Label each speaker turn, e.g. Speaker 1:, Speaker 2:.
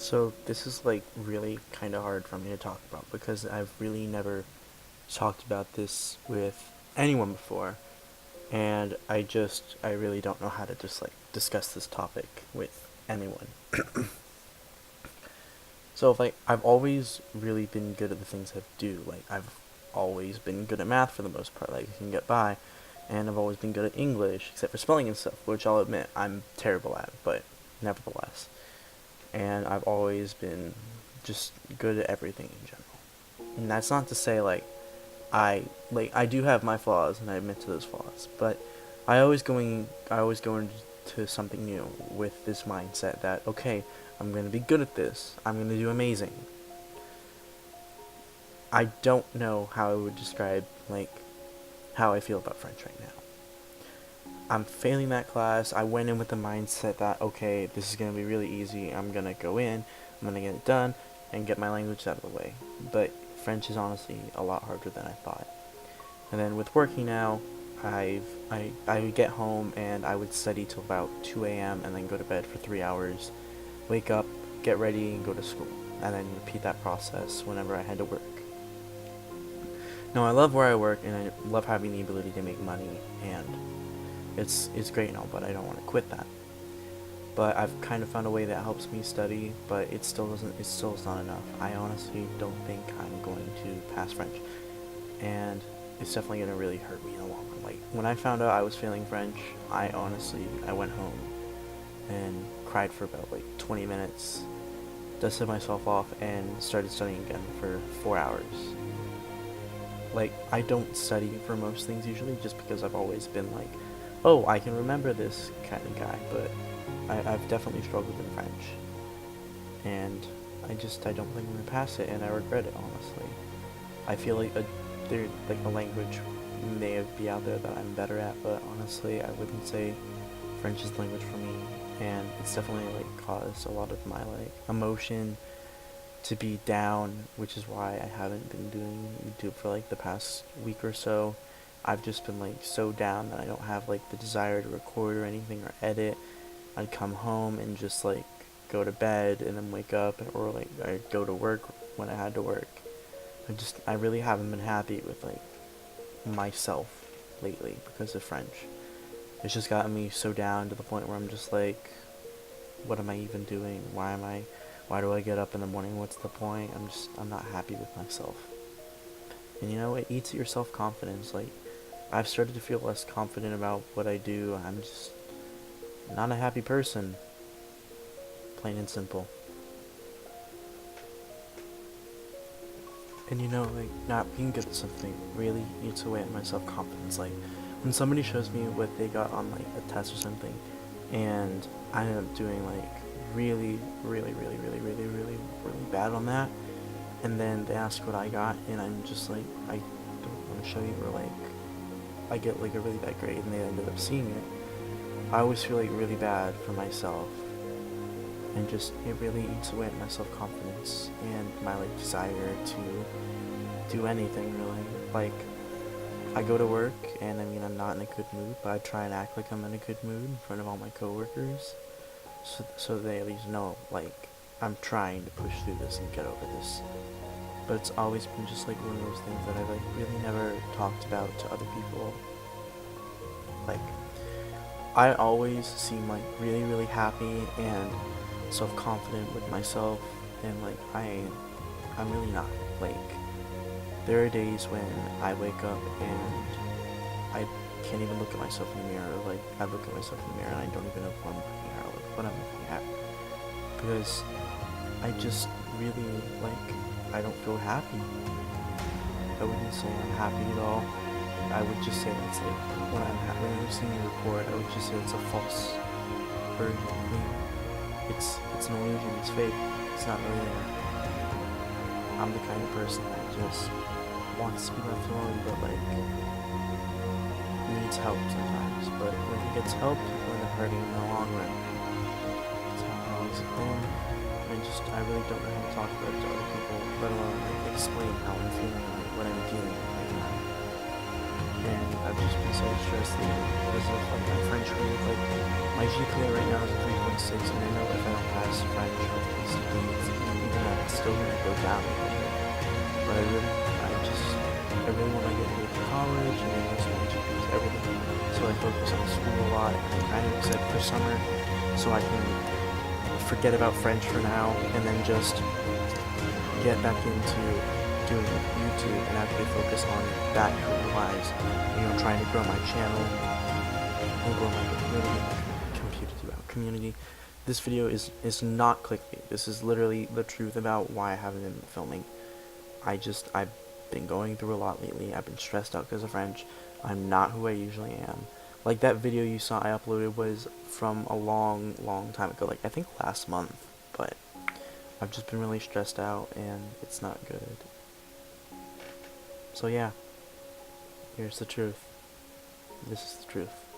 Speaker 1: So this is like really kind of hard for me to talk about because I've really never talked about this with anyone before, and I really don't know how to just like discuss this topic with anyone. So like I've always really been good at the things I do. Like I've always been good at math for the most part. Like I can get by, and I've always been good at English except for spelling and stuff, which I'll admit I'm terrible at, but nevertheless. And I've always been just good at everything in general. And that's not to say I do have my flaws and I admit to those flaws, but I always go into something new with this mindset that okay, I'm going to be good at this. I'm going to do amazing. I don't know how I would describe like how I feel about French right now. I'm failing that class. I went in with the mindset that okay, this is going to be really easy. I'm going to go in, I'm going to get it done and get my language out of the way. But French is honestly a lot harder than I thought. And then with working now, I would get home and I would study till about 2 a.m. and then go to bed for 3 hours, wake up, get ready, and go to school, and then repeat that process whenever I had to work. Now I love where I work and I love having the ability to make money, and it's great and all, but I don't want to quit that. But I've kind of found a way that helps me study, but it still is not enough. I honestly don't think I'm going to pass French, and it's definitely gonna really hurt me in the long run. Like when I found out I was failing French, I went home and cried for about like 20 minutes, dusted myself off, and started studying again for 4 hours. Like I don't study for most things usually, just because I've always been like, oh, I can remember this kind of guy, but I've definitely struggled in French, and I don't think I'm gonna pass it, and I regret it honestly. I feel like a language may be out there that I'm better at, but honestly, I wouldn't say French is the language for me, and it's definitely like caused a lot of my like emotion to be down, which is why I haven't been doing YouTube for like the past week or so. I've just been like so down that I don't have like the desire to record or anything or edit. I'd come home and just like go to bed and then wake up, or like I'd go to work when I had to work. I really haven't been happy with like myself lately because of French. It's just gotten me so down to the point where I'm just like, what am I even doing? Why do I get up in the morning? What's the point? I'm not happy with myself. And you know, it eats at your self-confidence. Like, I've started to feel less confident about what I do. I'm just not a happy person. Plain and simple. And you know, like, not being good at something really eats away at my self-confidence. Like, when somebody shows me what they got on, like, a test or something, and I end up doing, like, really bad on that, and then they ask what I got, and I'm just like, I don't want to show you, or, like, I get, like, a really bad grade, and they ended up seeing it. I always feel, like, really bad for myself, and just, it really eats away at my self-confidence, and my, like, desire to do anything really. Like, I go to work and I mean I'm not in a good mood, but I try and act like I'm in a good mood in front of all my coworkers, so they at least know like I'm trying to push through this and get over this. But it's always been just like one of those things that I like really never talked about to other people. Like I always seem like really happy and self-confident with myself, and like I'm really not. Like there are days when I wake up and I can't even look at myself in the mirror. Like, I look at myself in the mirror and I don't even know what I'm looking at or like, what I'm looking at. Because I just really, like, I don't feel happy. I wouldn't say I'm happy at all. I would just say that's like, when I'm seeing a record, I would just say it's a false version of me. It's an illusion, it's fake. It's not really there. I'm the kind of person that just wants to be left alone, but like needs help sometimes. But when he gets help, he'll end up hurting in the long run. That's how I always been. I really don't know how to talk about it to other people, let alone like explain how I'm feeling, like what I'm dealing with right now. And I've just been so stressed lately because of like my French read. Like my GPA right now is a 3.6, and I know if I don't pass French or PCD, still gonna go down a little bit. But I really want to get into college and then also want to do everything. So I focus on school a lot, and I kind of said for summer, so I can forget about French for now, and then just get back into doing YouTube and actually focus on that career-wise. You know, trying to grow my channel and grow my community. This video is not clickbait. This is literally the truth about why I haven't been filming. I've been going through a lot lately. I've been stressed out because of French. I'm not who I usually am. Like that video you saw I uploaded was from a long time ago, like I think last month, but I've just been really stressed out and it's not good. So yeah, here's the truth. This is the truth.